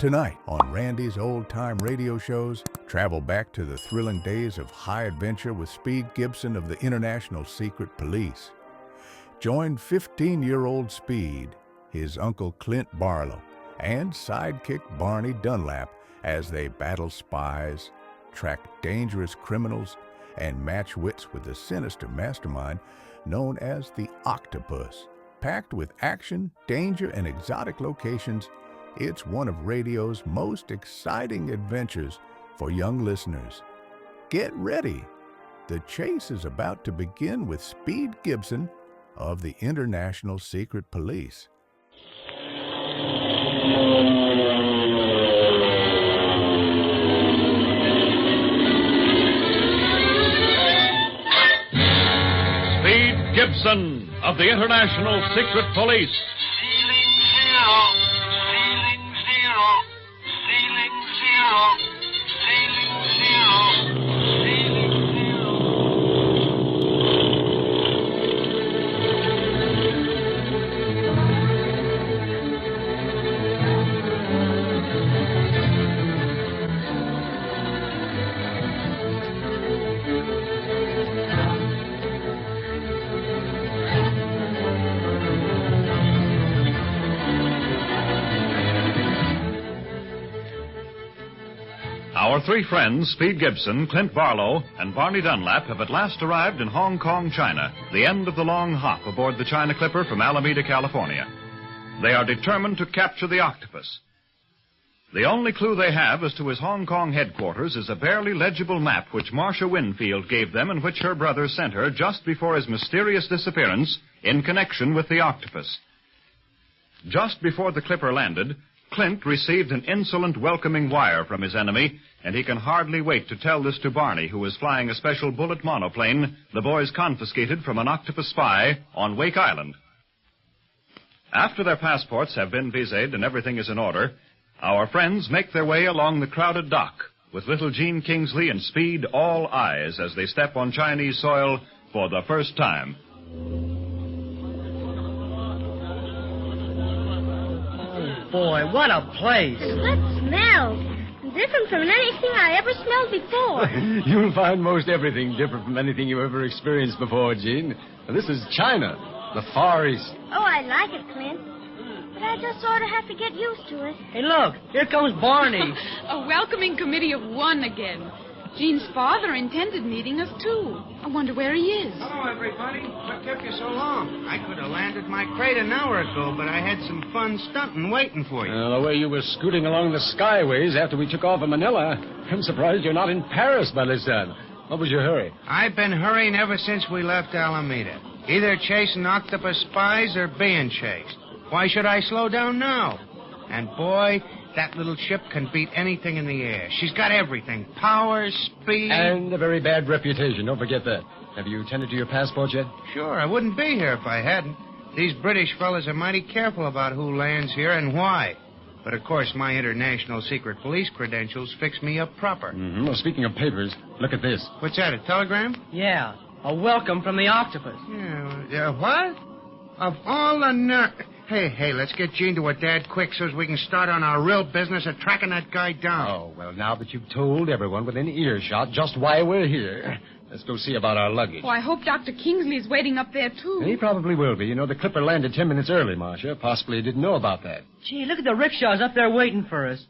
Tonight on Randy's old-time radio shows, travel back to the thrilling days of high adventure with Speed Gibson of the International Secret Police. Join 15-year-old Speed, his uncle Clint Barlow, and sidekick Barney Dunlap as they battle spies, track dangerous criminals, and match wits with the sinister mastermind known as the Octopus. Packed with action, danger, and exotic locations, it's one of radio's most exciting adventures for young listeners. Get ready. The chase is about to begin with Speed Gibson of the International Secret Police. Speed Gibson of the International Secret Police. Our three friends, Speed Gibson, Clint Barlow, and Barney Dunlap, have at last arrived in Hong Kong, China, the end of the long hop aboard the China Clipper from Alameda, California. They are determined to capture the octopus. The only clue they have as to his Hong Kong headquarters is a barely legible map which Marcia Winfield gave them and which her brother sent her just before his mysterious disappearance in connection with the octopus. Just before the Clipper landed, Clint received an insolent welcoming wire from his enemy, and he can hardly wait to tell this to Barney, who is flying a special bullet monoplane the boys confiscated from an octopus spy on Wake Island. After their passports have been viséed and everything is in order, our friends make their way along the crowded dock, with little Gene Kingsley and Speed all eyes as they step on Chinese soil for the first time. Boy, what a place. And what smells? Different from anything I ever smelled before. You'll find most everything different from anything you ever experienced before, Gene. This is China, the Far East. Oh, I like it, Clint. But I just sort of have to get used to it. Hey, look, here comes Barney. A welcoming committee of one again. Gene's father intended meeting us, too. I wonder where he is. Hello, everybody. What kept you so long? I could have landed my crate an hour ago, but I had some fun stunting waiting for you. The way you were scooting along the skyways after we took off of Manila, I'm surprised you're not in Paris by this time. What was your hurry? I've been hurrying ever since we left Alameda. Either chasing octopus spies or being chased. Why should I slow down now? And, boy, that little ship can beat anything in the air. She's got everything. Power, speed. And a very bad reputation. Don't forget that. Have you tended to your passport yet? Sure, I wouldn't be here if I hadn't. These British fellas are mighty careful about who lands here and why. But, of course, my International Secret Police credentials fix me up proper. Mm-hmm. Well, speaking of papers, look at this. What's that, a telegram? Yeah, a welcome from the octopus. Yeah, what? Of all the Hey, let's get Gene to her dad quick so as we can start on our real business of tracking that guy down. Oh, well, now that you've told everyone within earshot just why we're here, let's go see about our luggage. Oh, I hope Dr. Kingsley's waiting up there, too. He probably will be. You know, the Clipper landed 10 minutes early, Marcia. Possibly he didn't know about that. Gee, look at the rickshaws up there waiting for us.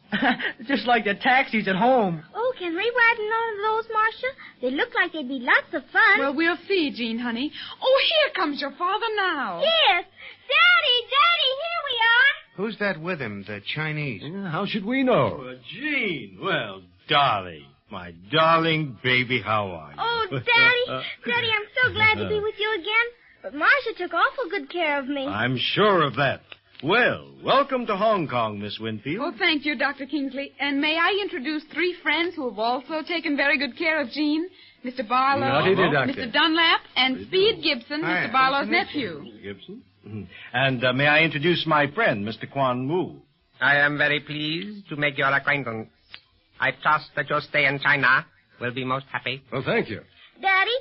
Just like the taxis at home. Oh, can we ride in one of those, Marcia? They look like they'd be lots of fun. Well, we'll see, Gene, honey. Oh, here comes your father now. Yes. Daddy, here we are. Who's that with him, the Chinese? How should we know? Gene, well, darling, my darling baby, how are you? Oh, Daddy, I'm so glad to be with you again. But Marcia took awful good care of me. I'm sure of that. Well, welcome to Hong Kong, Miss Winfield. Oh, thank you, Dr. Kingsley. And may I introduce three friends who have also taken very good care of Gene? Mr. Barlow, Howdy, Doctor. Mr. Dunlap, and Speed Gibson, Hi, Mr. Barlow's nice to meet nephew. Mr. Gibson. And may I introduce my friend, Mr. Quan Wu. I am very pleased to make your acquaintance. I trust that your stay in China will be most happy. Well, thank you. Daddy,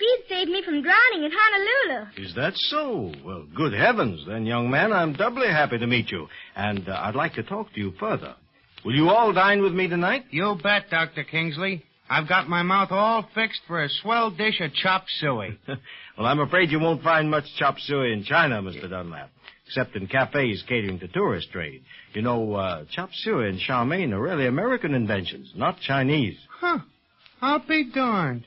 Speed saved me from drowning in Honolulu. Is that so? Well, good heavens. Then, young man, I'm doubly happy to meet you. And I'd like to talk to you further. Will you all dine with me tonight? You bet, Dr. Kingsley. I've got my mouth all fixed for a swell dish of chop suey. Well, I'm afraid you won't find much chop suey in China, Mr. Dunlap, except in cafes catering to tourist trade. You know, chop suey and chow mein are really American inventions, not Chinese. Huh. I'll be darned.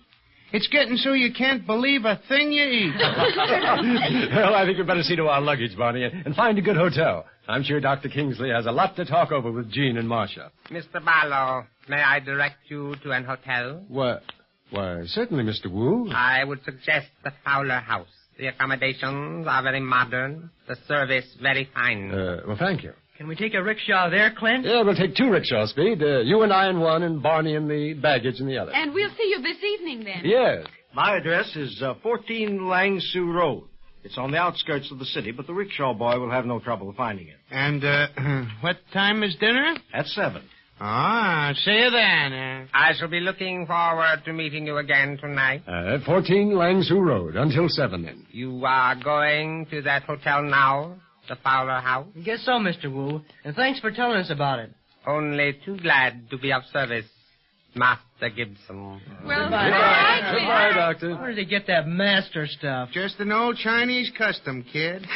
It's getting so you can't believe a thing you eat. Well, I think we'd better see to our luggage, Barney, and find a good hotel. I'm sure Dr. Kingsley has a lot to talk over with Jean and Marcia. Mr. Barlow, may I direct you to an hotel? Why, certainly, Mr. Wu. I would suggest the Fowler House. The accommodations are very modern, the service very fine. Well, thank you. Can we take a rickshaw there, Clint? Yeah, we'll take 2 rickshaws, Speed. You and I in one, and Barney in the baggage in the other. And we'll see you this evening, then. Yes. My address is 14 Lang Su Road. It's on the outskirts of the city, but the rickshaw boy will have no trouble finding it. And, what time is dinner? At 7. Ah, see you then. I shall be looking forward to meeting you again tonight. 14 Lang Su Road, until 7 then. You are going to that hotel now, the Fowler House? I guess so, Mr. Wu. And thanks for telling us about it. Only too glad to be of service, Master Gibson. Well, Goodbye, Doctor. Where did he get that master stuff? Just an old Chinese custom, kid.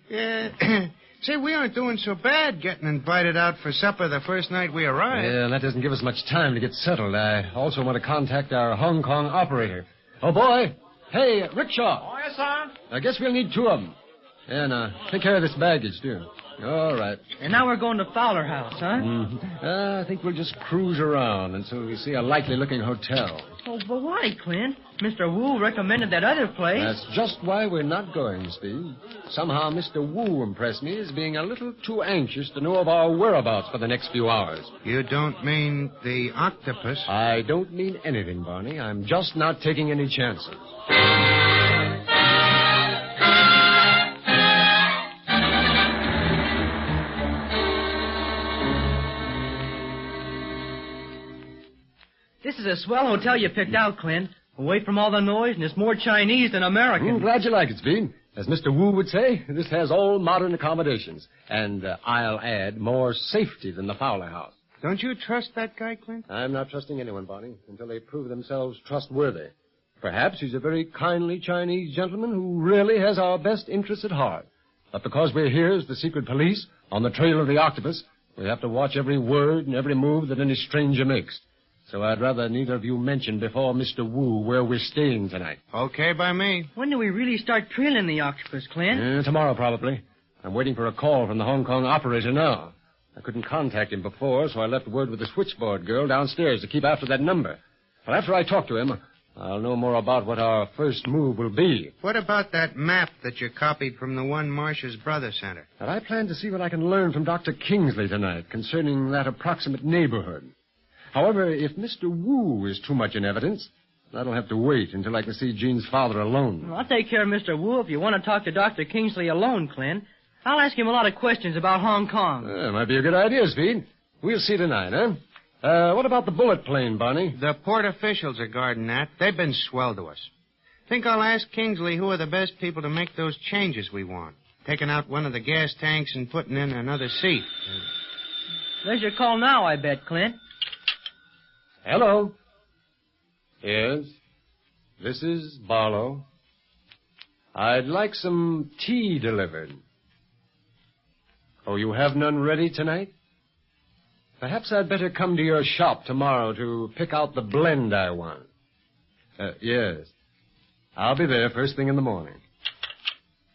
Yeah. Say, we aren't doing so bad getting invited out for supper the first night we arrive. Yeah, that doesn't give us much time to get settled. I also want to contact our Hong Kong operator. Oh, boy. Hey, rickshaw. Oh, yes, sir. I guess we'll need 2 of them. And take care of this baggage, too. All right. And now we're going to Fowler House, huh? Mm-hmm. I think we'll just cruise around until we see a likely-looking hotel. Oh, but why, Clint? Mr. Wu recommended that other place. That's just why we're not going, Speed. Somehow Mr. Wu impressed me as being a little too anxious to know of our whereabouts for the next few hours. You don't mean the octopus? I don't mean anything, Barney. I'm just not taking any chances. This is a swell hotel you picked out, Clint. Away from all the noise, and it's more Chinese than American. Glad you like it, Speed. As Mr. Wu would say, this has all modern accommodations. And I'll add, more safety than the Fowler House. Don't you trust that guy, Clint? I'm not trusting anyone, Barney, until they prove themselves trustworthy. Perhaps he's a very kindly Chinese gentleman who really has our best interests at heart. But because we're here as the secret police, on the trail of the octopus, we have to watch every word and every move that any stranger makes. So I'd rather neither of you mention before Mr. Wu where we're staying tonight. Okay by me. When do we really start trailing the octopus, Clint? Tomorrow, probably. I'm waiting for a call from the Hong Kong operator now. I couldn't contact him before, so I left word with the switchboard girl downstairs to keep after that number. Well, after I talk to him, I'll know more about what our first move will be. What about that map that you copied from the one Marcia's brother sent her? And I plan to see what I can learn from Dr. Kingsley tonight concerning that approximate neighborhood. However, if Mr. Wu is too much in evidence, that'll have to wait until I can see Jean's father alone. Well, I'll take care of Mr. Wu if you want to talk to Dr. Kingsley alone, Clint. I'll ask him a lot of questions about Hong Kong. Might be a good idea, Speed. We'll see tonight, huh? What about the bullet plane, Barney? The port officials are guarding that. They've been swell to us. Think I'll ask Kingsley who are the best people to make those changes we want. Taking out one of the gas tanks and putting in another seat. There's your call now, I bet, Clint. Hello. Yes, this is Barlow. I'd like some tea delivered. Oh, you have none ready tonight? Perhaps I'd better come to your shop tomorrow to pick out the blend I want. Yes. I'll be there first thing in the morning.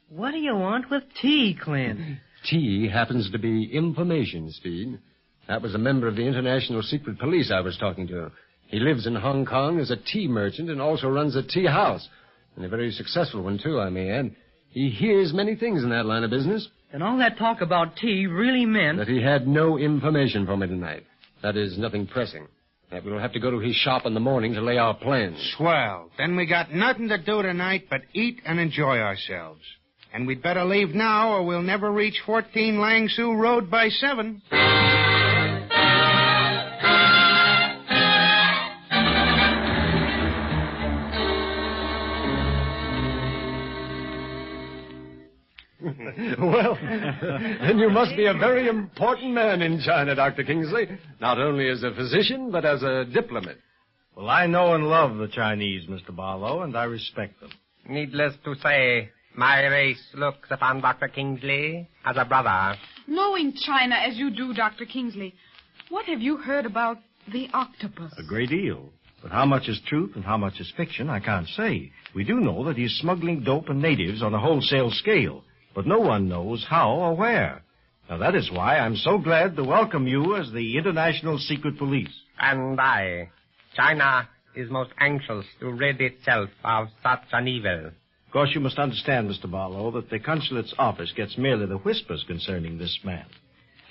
What do you want with tea, Clint? Tea happens to be information, Speed. That was a member of the International Secret Police I was talking to. He lives in Hong Kong as a tea merchant and also runs a tea house. And a very successful one, too, I may add. He hears many things in that line of business. And all that talk about tea really meant... That he had no information for me tonight. That is, nothing pressing. That we'll have to go to his shop in the morning to lay our plans. Swell. Then we got nothing to do tonight but eat and enjoy ourselves. And we'd better leave now or we'll never reach 14 Lang Su Road by 7. Well, then you must be a very important man in China, Dr. Kingsley. Not only as a physician, but as a diplomat. Well, I know and love the Chinese, Mr. Barlow, and I respect them. Needless to say, my race looks upon Dr. Kingsley as a brother. Knowing China as you do, Dr. Kingsley, what have you heard about the octopus? A great deal. But how much is truth and how much is fiction, I can't say. We do know that he's smuggling dope and natives on a wholesale scale, but no one knows how or where. Now, that is why I'm so glad to welcome you as the International Secret Police. And China is most anxious to rid itself of such an evil. Of course, you must understand, Mr. Barlow, that the consulate's office gets merely the whispers concerning this man.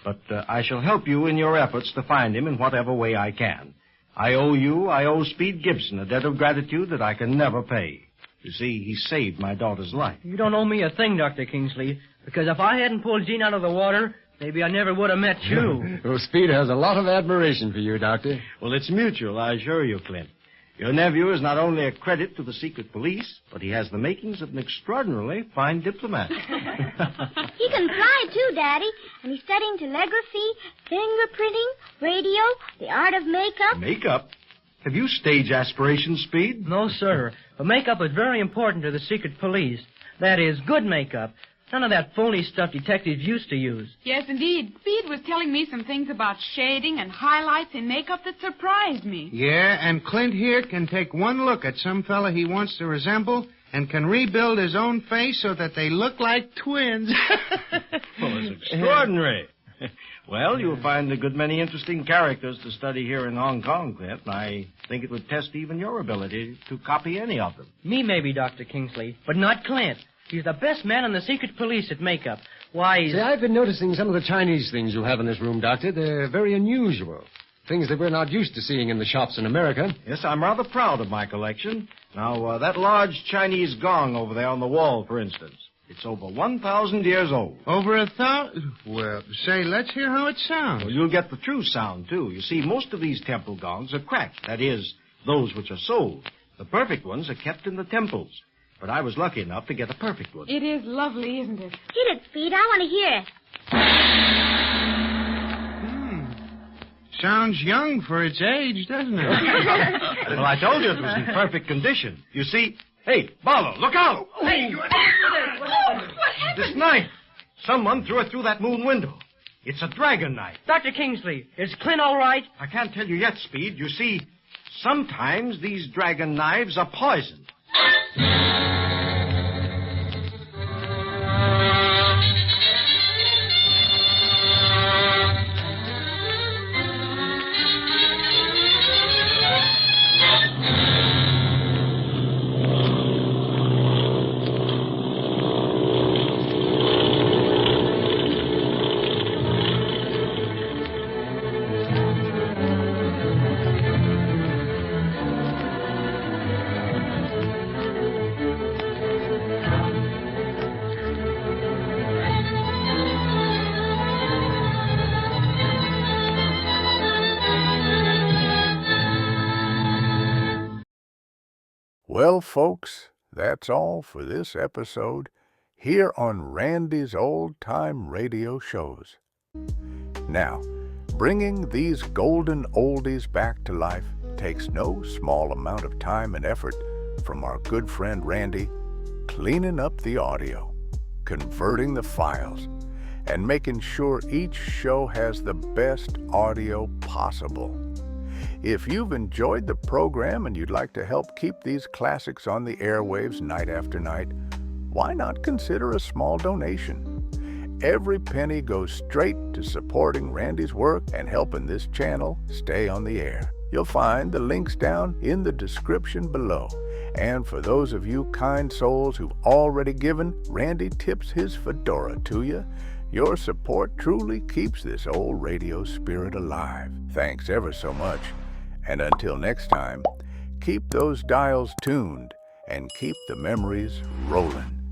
But I shall help you in your efforts to find him in whatever way I can. I owe Speed Gibson a debt of gratitude that I can never pay. You see, he saved my daughter's life. You don't owe me a thing, Dr. Kingsley, because if I hadn't pulled Jean out of the water, maybe I never would have met you. Well, Speed has a lot of admiration for you, Doctor. Well, it's mutual, I assure you, Clint. Your nephew is not only a credit to the secret police, but he has the makings of an extraordinarily fine diplomat. He can fly, too, Daddy. And he's studying telegraphy, fingerprinting, radio, the art of makeup. Makeup? Have you stage aspirations, Speed? No, sir. But makeup is very important to the secret police. That is, good makeup. None of that phony stuff detectives used to use. Yes, indeed. Speed was telling me some things about shading and highlights in makeup that surprised me. Yeah, and Clint here can take one look at some fella he wants to resemble and can rebuild his own face so that they look like twins. Well, it's extraordinary. Well, you'll find a good many interesting characters to study here in Hong Kong, Clint. I think it would test even your ability to copy any of them. Me, maybe, Dr. Kingsley, but not Clint. He's the best man in the secret police at makeup. Why, See, I've been noticing some of the Chinese things you have in this room, Doctor. They're very unusual. Things that we're not used to seeing in the shops in America. Yes, I'm rather proud of my collection. Now, that large Chinese gong over there on the wall, for instance. It's over 1,000 years old. Over 1,000? Well, say, let's hear how it sounds. Well, you'll get the true sound, too. You see, most of these temple gongs are cracked. That is, those which are sold. The perfect ones are kept in the temples. But I was lucky enough to get a perfect one. It is lovely, isn't it? Hit it, Speed. I want to hear it. Sounds young for its age, doesn't it? Well, I told you it was in perfect condition. You see... Hey, Barlow, look out! What happened? This knife. Someone threw it through that moon window. It's a dragon knife. Dr. Kingsley, is Clint all right? I can't tell you yet, Speed. You see, sometimes these dragon knives are poisoned. Well, folks, that's all for this episode here on Randy's Old Time Radio Shows. Now, bringing these golden oldies back to life takes no small amount of time and effort from our good friend Randy, cleaning up the audio, converting the files, and making sure each show has the best audio possible. If you've enjoyed the program and you'd like to help keep these classics on the airwaves night after night, why not consider a small donation? Every penny goes straight to supporting Randy's work and helping this channel stay on the air. You'll find the links down in the description below. And for those of you kind souls who've already given, Randy tips his fedora to you. Your support truly keeps this old radio spirit alive. Thanks ever so much. And until next time, keep those dials tuned and keep the memories rolling.